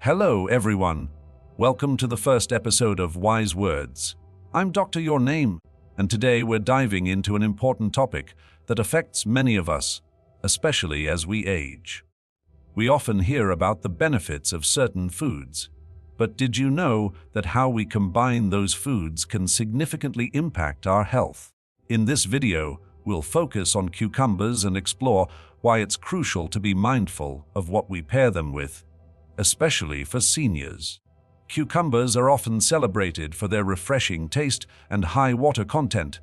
Hello, everyone. Welcome to the first episode of Wise Words. I'm Dr. Your Name, and today we're diving into an important topic that affects many of us, especially as we age. We often hear about the benefits of certain foods, but did you know that how we combine those foods can significantly impact our health? In this video, we'll focus on cucumbers and explore why it's crucial to be mindful of what we pair them with, especially for seniors. Cucumbers are often celebrated for their refreshing taste and high water content,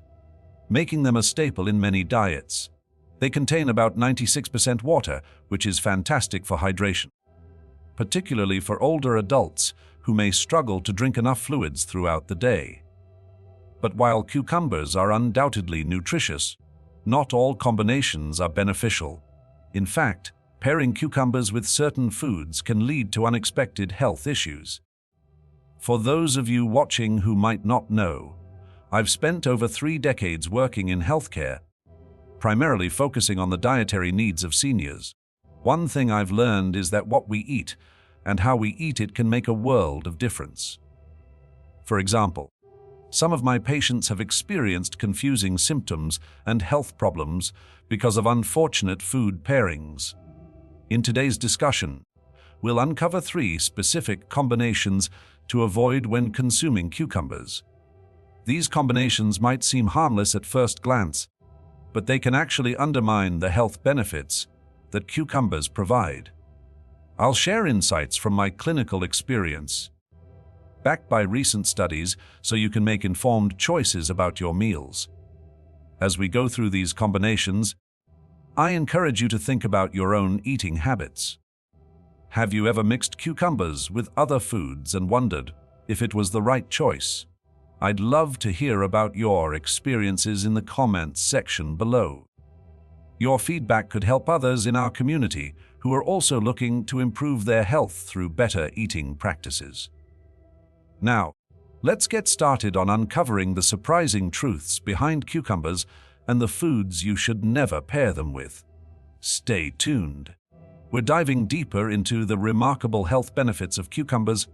making them a staple in many diets. They contain about 96% water, which is fantastic for hydration, particularly for older adults who may struggle to drink enough fluids throughout the day. But while cucumbers are undoubtedly nutritious, not all combinations are beneficial. In fact, pairing cucumbers with certain foods can lead to unexpected health issues. For those of you watching who might not know, I've spent over 3 decades working in healthcare, primarily focusing on the dietary needs of seniors. One thing I've learned is that what we eat and how we eat it can make a world of difference. For example, some of my patients have experienced confusing symptoms and health problems because of unfortunate food pairings. In today's discussion, we'll uncover 3 specific combinations to avoid when consuming cucumbers. These combinations might seem harmless at first glance, but they can actually undermine the health benefits that cucumbers provide. I'll share insights from my clinical experience, backed by recent studies, so you can make informed choices about your meals. As we go through these combinations, I encourage you to think about your own eating habits. Have you ever mixed cucumbers with other foods and wondered if it was the right choice? I'd love to hear about your experiences in the comments section below. Your feedback could help others in our community who are also looking to improve their health through better eating practices. Now, let's get started on uncovering the surprising truths behind cucumbers and the foods you should never pair them with. Stay tuned. We're diving deeper into the remarkable health benefits of cucumbers,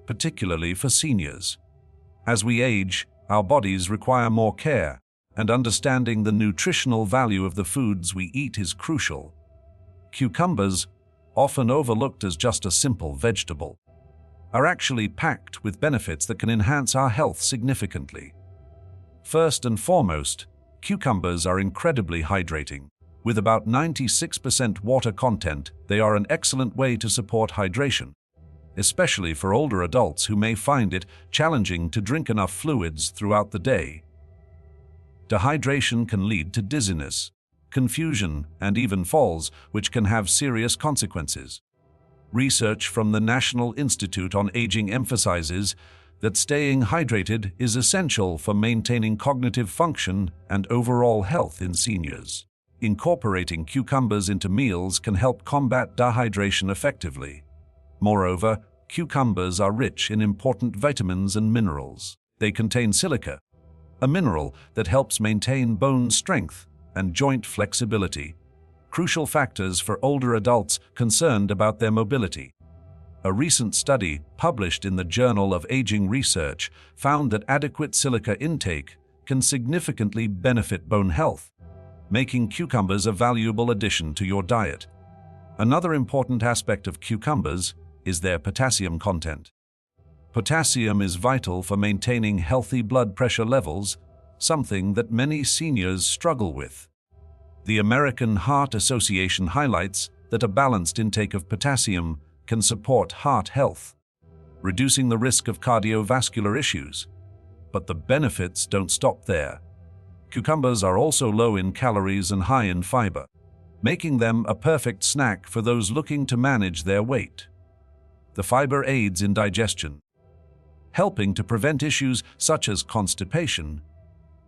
particularly for seniors. As we age, our bodies require more care, and understanding the nutritional value of the foods we eat is crucial. Cucumbers, often overlooked as just a simple vegetable, are actually packed with benefits that can enhance our health significantly. First and foremost, cucumbers are incredibly hydrating. With about 96% water content, they are an excellent way to support hydration, especially for older adults who may find it challenging to drink enough fluids throughout the day. Dehydration can lead to dizziness, confusion, and even falls, which can have serious consequences. Research from the National Institute on Aging emphasizes that staying hydrated is essential for maintaining cognitive function and overall health in seniors. Incorporating cucumbers into meals can help combat dehydration effectively. Moreover, cucumbers are rich in important vitamins and minerals. They contain silica, a mineral that helps maintain bone strength and joint flexibility, crucial factors for older adults concerned about their mobility. A recent study published in the Journal of Aging Research found that adequate silica intake can significantly benefit bone health, making cucumbers a valuable addition to your diet. Another important aspect of cucumbers is their potassium content. Potassium is vital for maintaining healthy blood pressure levels, something that many seniors struggle with. The American Heart Association highlights that a balanced intake of potassium can support heart health, reducing the risk of cardiovascular issues. But the benefits don't stop there. Cucumbers are also low in calories and high in fiber, making them a perfect snack for those looking to manage their weight. The fiber aids in digestion, helping to prevent issues such as constipation,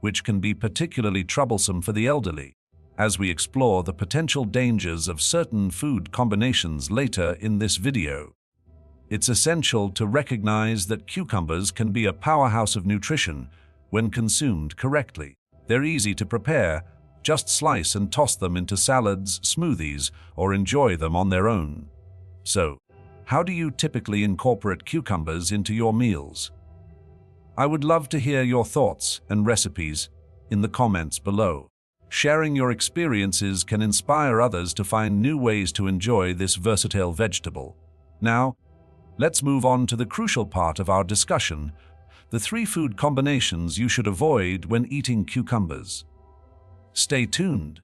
which can be particularly troublesome for the elderly. As we explore the potential dangers of certain food combinations later in this video, it's essential to recognize that cucumbers can be a powerhouse of nutrition when consumed correctly. They're easy to prepare. Just slice and toss them into salads, smoothies, or enjoy them on their own. So, How do you typically incorporate cucumbers into your meals? I would love to hear your thoughts and recipes in the comments below. Sharing your experiences can inspire others to find new ways to enjoy this versatile vegetable. Now, let's move on to the crucial part of our discussion: the 3 food combinations you should avoid when eating cucumbers. Stay tuned.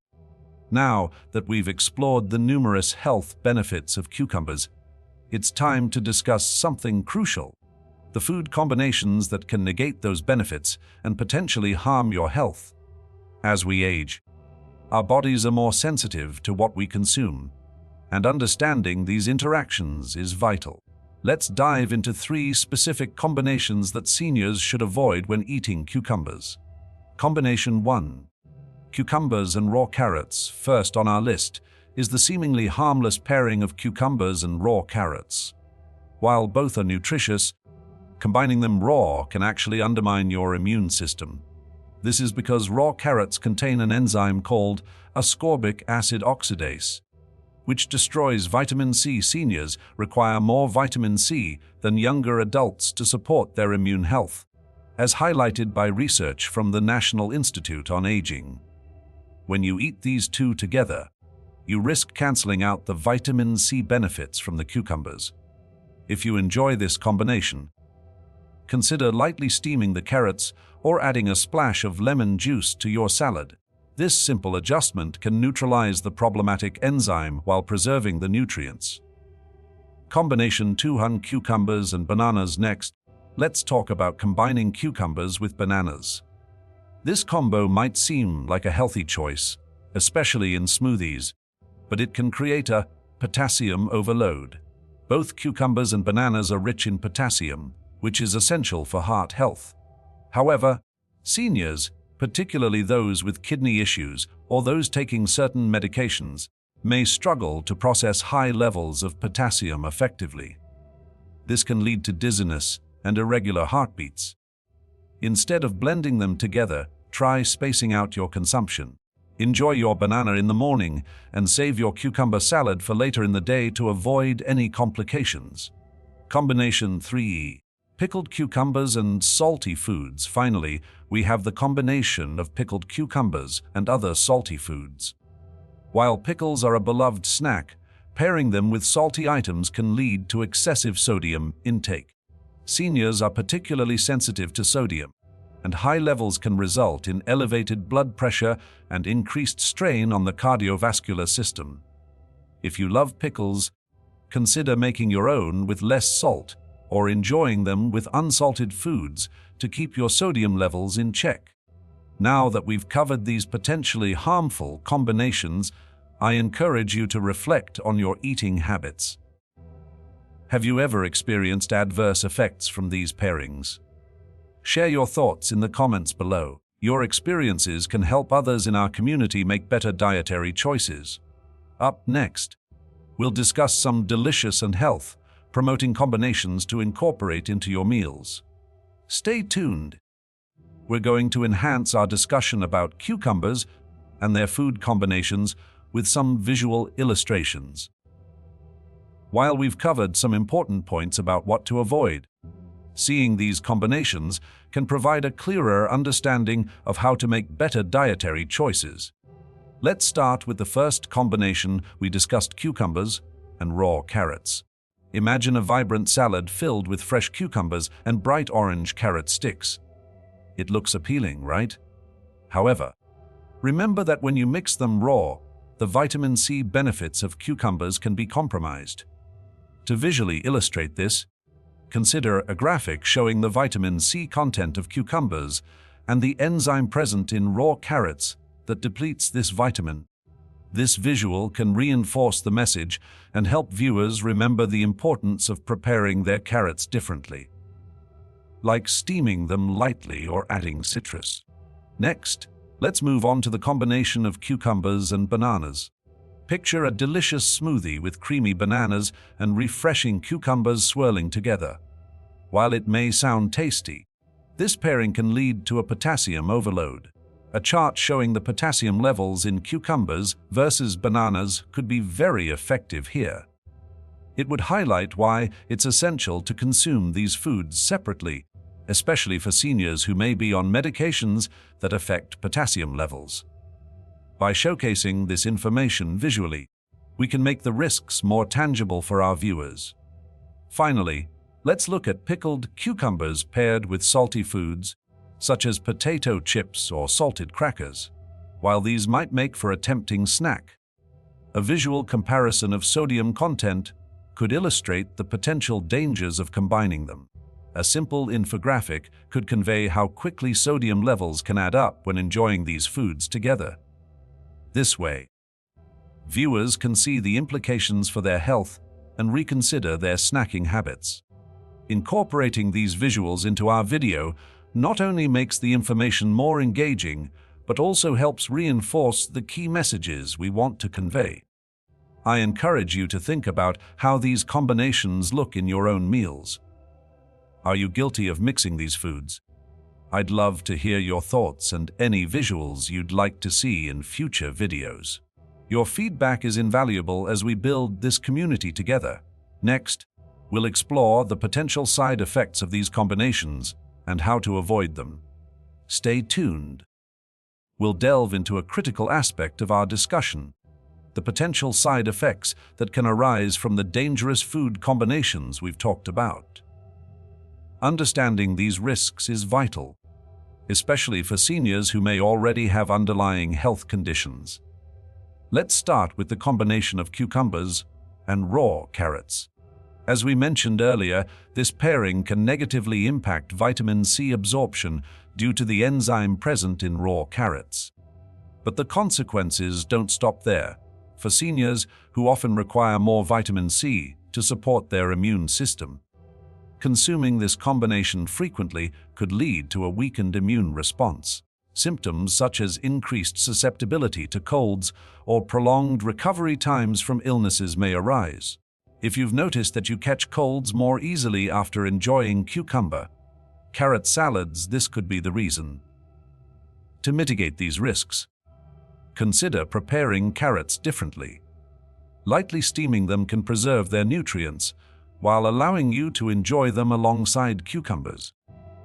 Now that we've explored the numerous health benefits of cucumbers, it's time to discuss something crucial: the food combinations that can negate those benefits and potentially harm your health. As we age, our bodies are more sensitive to what we consume, and understanding these interactions is vital. Let's dive into 3 specific combinations that seniors should avoid when eating cucumbers. Combination 1. Cucumbers and raw carrots. First on our list is the seemingly harmless pairing of cucumbers and raw carrots. While both are nutritious, combining them raw can actually undermine your immune system. This is because raw carrots contain an enzyme called ascorbic acid oxidase, which destroys vitamin C. Seniors require more vitamin C than younger adults to support their immune health, as highlighted by research from the National Institute on Aging. When you eat these 2 together, you risk canceling out the vitamin C benefits from the cucumbers. If you enjoy this combination, consider lightly steaming the carrots or adding a splash of lemon juice to your salad. This simple adjustment can neutralize the problematic enzyme while preserving the nutrients. Combination 2. Cucumbers and bananas. Next, let's talk about combining cucumbers with bananas. This combo might seem like a healthy choice, especially in smoothies, but it can create a potassium overload. Both cucumbers and bananas are rich in potassium, which is essential for heart health. However, seniors, particularly those with kidney issues or those taking certain medications, may struggle to process high levels of potassium effectively. This can lead to dizziness and irregular heartbeats. Instead of blending them together, try spacing out your consumption. Enjoy your banana in the morning and save your cucumber salad for later in the day to avoid any complications. Combination 3. Pickled cucumbers and salty foods. Finally, we have the combination of pickled cucumbers and other salty foods. While pickles are a beloved snack, pairing them with salty items can lead to excessive sodium intake. Seniors are particularly sensitive to sodium, and high levels can result in elevated blood pressure and increased strain on the cardiovascular system. If you love pickles, consider making your own with less salt or enjoying them with unsalted foods to keep your sodium levels in check. Now that we've covered these potentially harmful combinations, I encourage you to reflect on your eating habits. Have you ever experienced adverse effects from these pairings? Share your thoughts in the comments below. Your experiences can help others in our community make better dietary choices. Up next, we'll discuss some delicious and health-promoting combinations to incorporate into your meals. Stay tuned. We're going to enhance our discussion about cucumbers and their food combinations with some visual illustrations. While we've covered some important points about what to avoid, seeing these combinations can provide a clearer understanding of how to make better dietary choices. Let's start with the first combination we discussed: cucumbers and raw carrots. Imagine a vibrant salad filled with fresh cucumbers and bright orange carrot sticks. It looks appealing, right? However, remember that when you mix them raw, the vitamin C benefits of cucumbers can be compromised. To visually illustrate this, consider a graphic showing the vitamin C content of cucumbers and the enzyme present in raw carrots that depletes this vitamin. This visual can reinforce the message and help viewers remember the importance of preparing their carrots differently, like steaming them lightly or adding citrus. Next, let's move on to the combination of cucumbers and bananas. Picture a delicious smoothie with creamy bananas and refreshing cucumbers swirling together. While it may sound tasty, this pairing can lead to a potassium overload. A chart showing the potassium levels in cucumbers versus bananas could be very effective here. It would highlight why it's essential to consume these foods separately, especially for seniors who may be on medications that affect potassium levels. By showcasing this information visually, we can make the risks more tangible for our viewers. Finally, let's look at pickled cucumbers paired with salty foods, such as potato chips or salted crackers. While these might make for a tempting snack, a visual comparison of sodium content could illustrate the potential dangers of combining them. A simple infographic could convey how quickly sodium levels can add up when enjoying these foods together. This way, viewers can see the implications for their health and reconsider their snacking habits. Incorporating these visuals into our video not only makes the information more engaging, but also helps reinforce the key messages we want to convey. I encourage you to think about how these combinations look in your own meals. Are you guilty of mixing these foods? I'd love to hear your thoughts and any visuals you'd like to see in future videos. Your feedback is invaluable as we build this community together. Next, we'll explore the potential side effects of these combinations and how to avoid them. Stay tuned. We'll delve into a critical aspect of our discussion: the potential side effects that can arise from the dangerous food combinations we've talked about. Understanding these risks is vital, especially for seniors who may already have underlying health conditions. Let's start with the combination of cucumbers and raw carrots. As we mentioned earlier, this pairing can negatively impact vitamin C absorption due to the enzyme present in raw carrots. But the consequences don't stop there. For seniors who often require more vitamin C to support their immune system, consuming this combination frequently could lead to a weakened immune response. Symptoms such as increased susceptibility to colds or prolonged recovery times from illnesses may arise. If you've noticed that you catch colds more easily after enjoying carrot salads, this could be the reason. To mitigate these risks, consider preparing carrots differently. Lightly steaming them can preserve their nutrients while allowing you to enjoy them alongside cucumbers.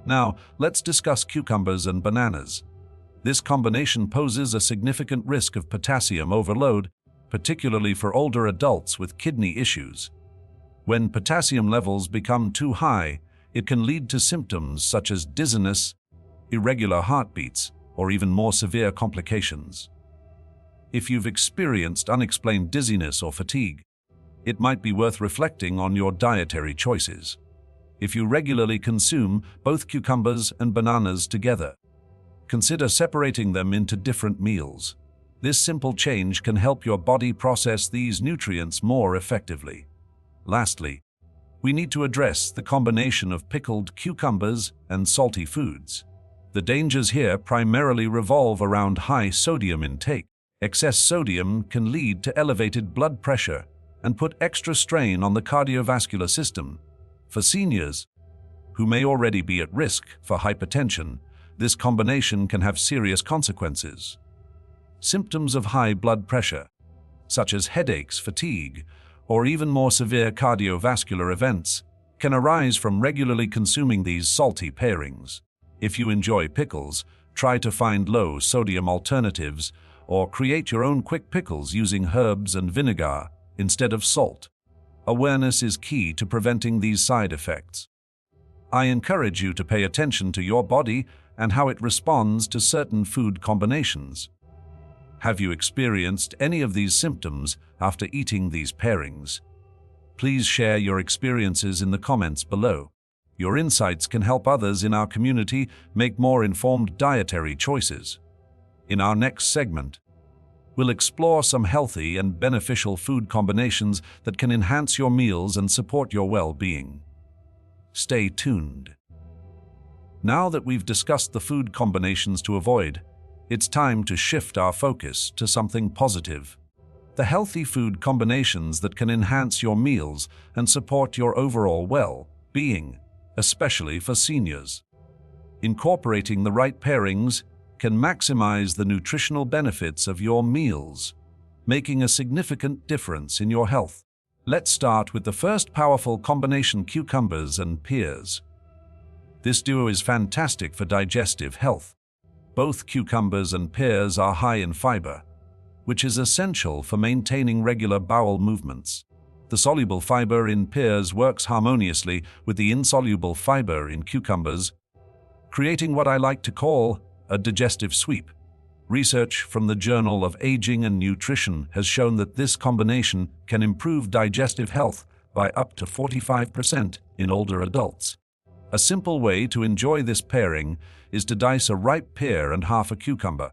Now, let's discuss cucumbers and bananas. This combination poses a significant risk of potassium overload, particularly for older adults with kidney issues. When potassium levels become too high, it can lead to symptoms such as dizziness, irregular heartbeats, or even more severe complications. If you've experienced unexplained dizziness or fatigue, it might be worth reflecting on your dietary choices. If you regularly consume both cucumbers and bananas together, consider separating them into different meals. This simple change can help your body process these nutrients more effectively. Lastly, we need to address the combination of pickled cucumbers and salty foods. The dangers here primarily revolve around high sodium intake. Excess sodium can lead to elevated blood pressure and put extra strain on the cardiovascular system. For seniors who may already be at risk for hypertension, this combination can have serious consequences. Symptoms of high blood pressure, such as headaches, fatigue, or even more severe cardiovascular events, can arise from regularly consuming these salty pairings. If you enjoy pickles, try to find low-sodium alternatives or create your own quick pickles using herbs and vinegar instead of salt. Awareness is key to preventing these side effects. I encourage you to pay attention to your body and how it responds to certain food combinations. Have you experienced any of these symptoms after eating these pairings? Please share your experiences in the comments below. Your insights can help others in our community make more informed dietary choices. In our next segment, we'll explore some healthy and beneficial food combinations that can enhance your meals and support your well-being. Stay tuned. Now that we've discussed the food combinations to avoid, it's time to shift our focus to something positive. The healthy food combinations that can enhance your meals and support your overall well-being, especially for seniors. Incorporating the right pairings can maximize the nutritional benefits of your meals, making a significant difference in your health. Let's start with the first powerful combination: cucumbers and pears. This duo is fantastic for digestive health. Both cucumbers and pears are high in fiber, which is essential for maintaining regular bowel movements. The soluble fiber in pears works harmoniously with the insoluble fiber in cucumbers, creating what I like to call a digestive sweep. Research from the Journal of Aging and Nutrition has shown that this combination can improve digestive health by up to 45% in older adults. A simple way to enjoy this pairing is to dice a ripe pear and half a cucumber.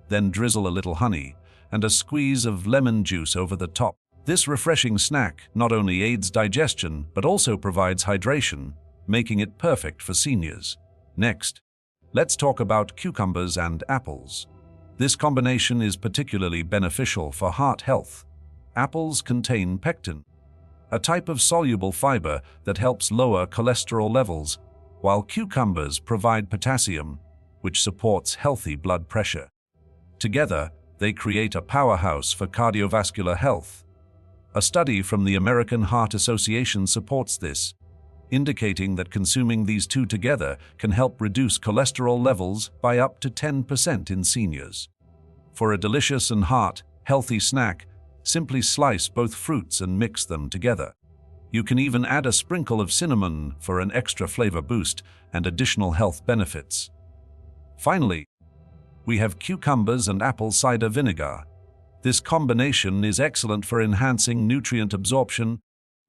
Then drizzle a little honey and a squeeze of lemon juice over the top. This refreshing snack not only aids digestion but also provides hydration, making it perfect for seniors. Next, let's talk about cucumbers and apples. This combination is particularly beneficial for heart health. Apples contain pectin, a type of soluble fiber that helps lower cholesterol levels, while cucumbers provide potassium, which supports healthy blood pressure. Together, they create a powerhouse for cardiovascular health. A study from the American Heart Association supports this, indicating that consuming these two together can help reduce cholesterol levels by up to 10% in seniors. For a delicious and healthy snack, simply slice both fruits and mix them together. You can even add a sprinkle of cinnamon for an extra flavor boost and additional health benefits. Finally, we have cucumbers and apple cider vinegar. This combination is excellent for enhancing nutrient absorption,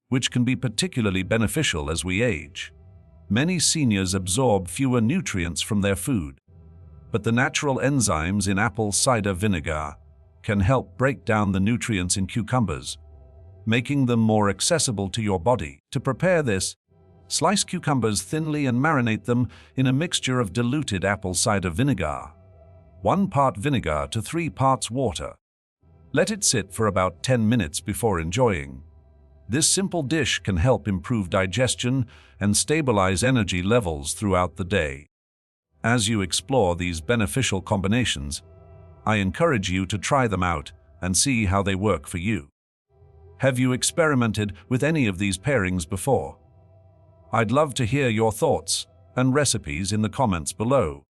which can be particularly beneficial as we age. Many seniors absorb fewer nutrients from their food, but the natural enzymes in apple cider vinegar can help break down the nutrients in cucumbers, making them more accessible to your body. To prepare this, slice cucumbers thinly and marinate them in a mixture of diluted apple cider vinegar, 1 part vinegar to 3 parts water. Let it sit for about 10 minutes before enjoying. This simple dish can help improve digestion and stabilize energy levels throughout the day. As you explore these beneficial combinations, I encourage you to try them out and see how they work for you. Have you experimented with any of these pairings before? I'd love to hear your thoughts and recipes in the comments below.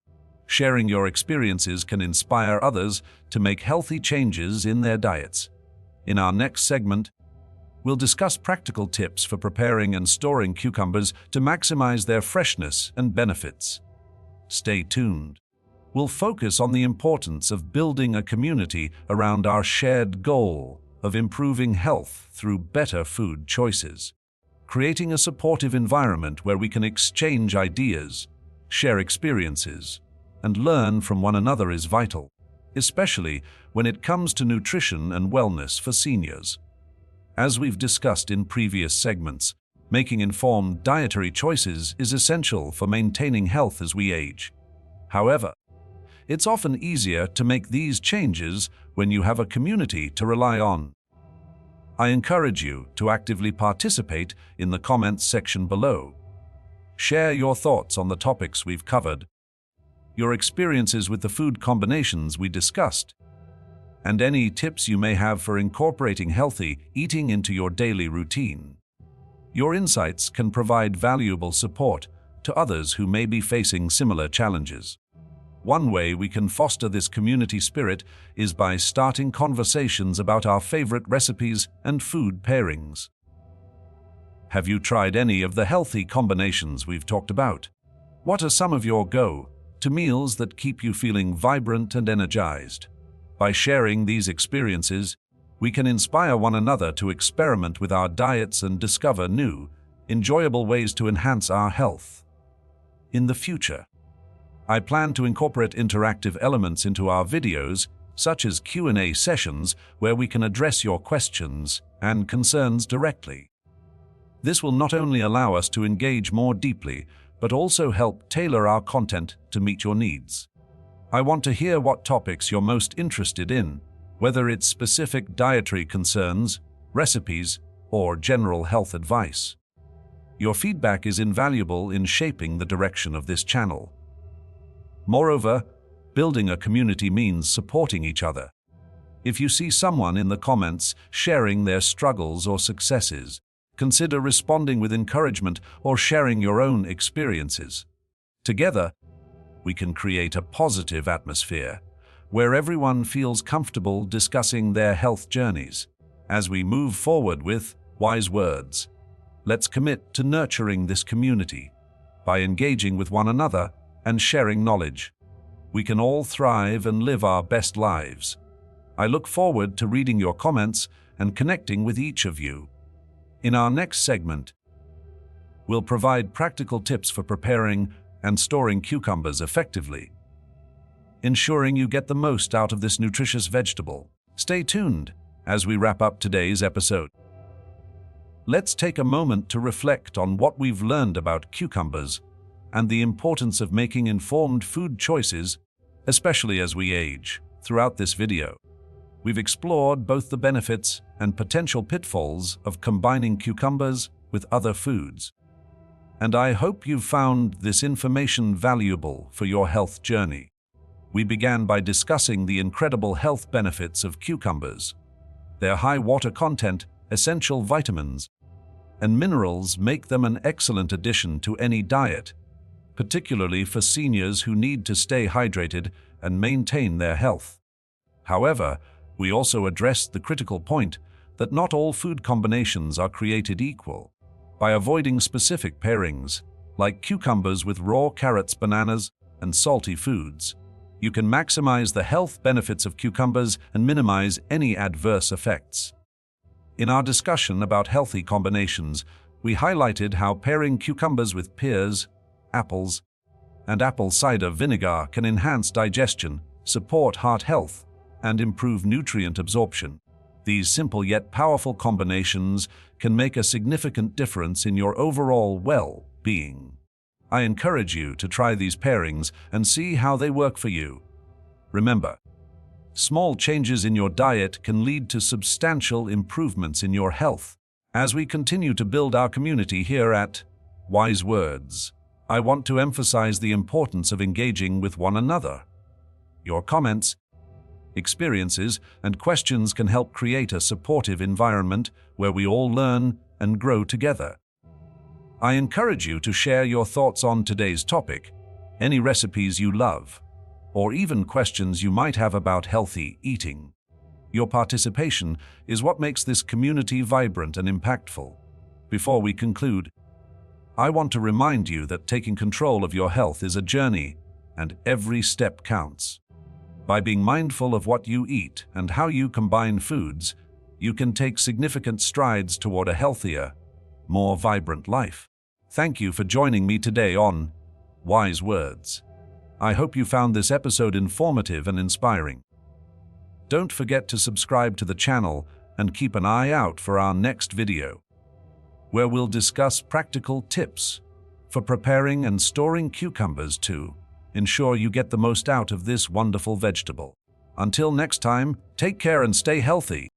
Sharing your experiences can inspire others to make healthy changes in their diets. In our next segment, we'll discuss practical tips for preparing and storing cucumbers to maximize their freshness and benefits. Stay tuned. We'll focus on the importance of building a community around our shared goal of improving health through better food choices. Creating a supportive environment where we can exchange ideas, share experiences, and learn from one another is vital, especially when it comes to nutrition and wellness for seniors. As we've discussed in previous segments, making informed dietary choices is essential for maintaining health as we age. However, it's often easier to make these changes when you have a community to rely on. I encourage you to actively participate in the comments section below. Share your thoughts on the topics we've covered, your experiences with the food combinations we discussed, and any tips you may have for incorporating healthy eating into your daily routine. Your insights can provide valuable support to others who may be facing similar challenges. One way we can foster this community spirit is by starting conversations about our favorite recipes and food pairings. Have you tried any of the healthy combinations we've talked about? What are some of your go-to meals that keep you feeling vibrant and energized? By sharing these experiences, we can inspire one another to experiment with our diets and discover new, enjoyable ways to enhance our health. In the future, I plan to incorporate interactive elements into our videos, such as Q&A sessions where we can address your questions and concerns directly. This will not only allow us to engage more deeply, but also help tailor our content to meet your needs. I want to hear what topics you're most interested in, whether it's specific dietary concerns, recipes, or general health advice. Your feedback is invaluable in shaping the direction of this channel. Moreover, building a community means supporting each other. If you see someone in the comments sharing their struggles or successes, consider responding with encouragement or sharing your own experiences. Together, we can create a positive atmosphere where everyone feels comfortable discussing their health journeys. As we move forward with Wise Words, let's commit to nurturing this community by engaging with one another and sharing knowledge. We can all thrive and live our best lives. I look forward to reading your comments and connecting with each of you. In our next segment, we'll provide practical tips for preparing and storing cucumbers effectively, ensuring you get the most out of this nutritious vegetable. Stay tuned as we wrap up today's episode. Let's take a moment to reflect on what we've learned about cucumbers and the importance of making informed food choices, especially as we age. Throughout this video, we've explored both the benefits and potential pitfalls of combining cucumbers with other foods. And I hope you've found this information valuable for your health journey. We began by discussing the incredible health benefits of cucumbers. Their high water content, essential vitamins, and minerals make them an excellent addition to any diet, particularly for seniors who need to stay hydrated and maintain their health. However, we also addressed the critical point that not all food combinations are created equal. By avoiding specific pairings, like cucumbers with raw carrots, bananas, and salty foods, you can maximize the health benefits of cucumbers and minimize any adverse effects. In our discussion about healthy combinations, we highlighted how pairing cucumbers with pears, apples, and apple cider vinegar can enhance digestion, support heart health, and improve nutrient absorption. These simple yet powerful combinations can make a significant difference in your overall well-being. I encourage you to try these pairings and see how they work for you. Remember, small changes in your diet can lead to substantial improvements in your health. As we continue to build our community here at Wise Words, I want to emphasize the importance of engaging with one another. Your comments, experiences, and questions can help create a supportive environment where we all learn and grow together. I encourage you to share your thoughts on today's topic, any recipes you love, or even questions you might have about healthy eating. Your participation is what makes this community vibrant and impactful. Before we conclude, I want to remind you that taking control of your health is a journey, and every step counts. By being mindful of what you eat and how you combine foods, you can take significant strides toward a healthier, more vibrant life. Thank you for joining me today on Wise Words. I hope you found this episode informative and inspiring. Don't forget to subscribe to the channel and keep an eye out for our next video, where we'll discuss practical tips for preparing and storing cucumbers to ensure you get the most out of this wonderful vegetable. Until next time, take care and stay healthy.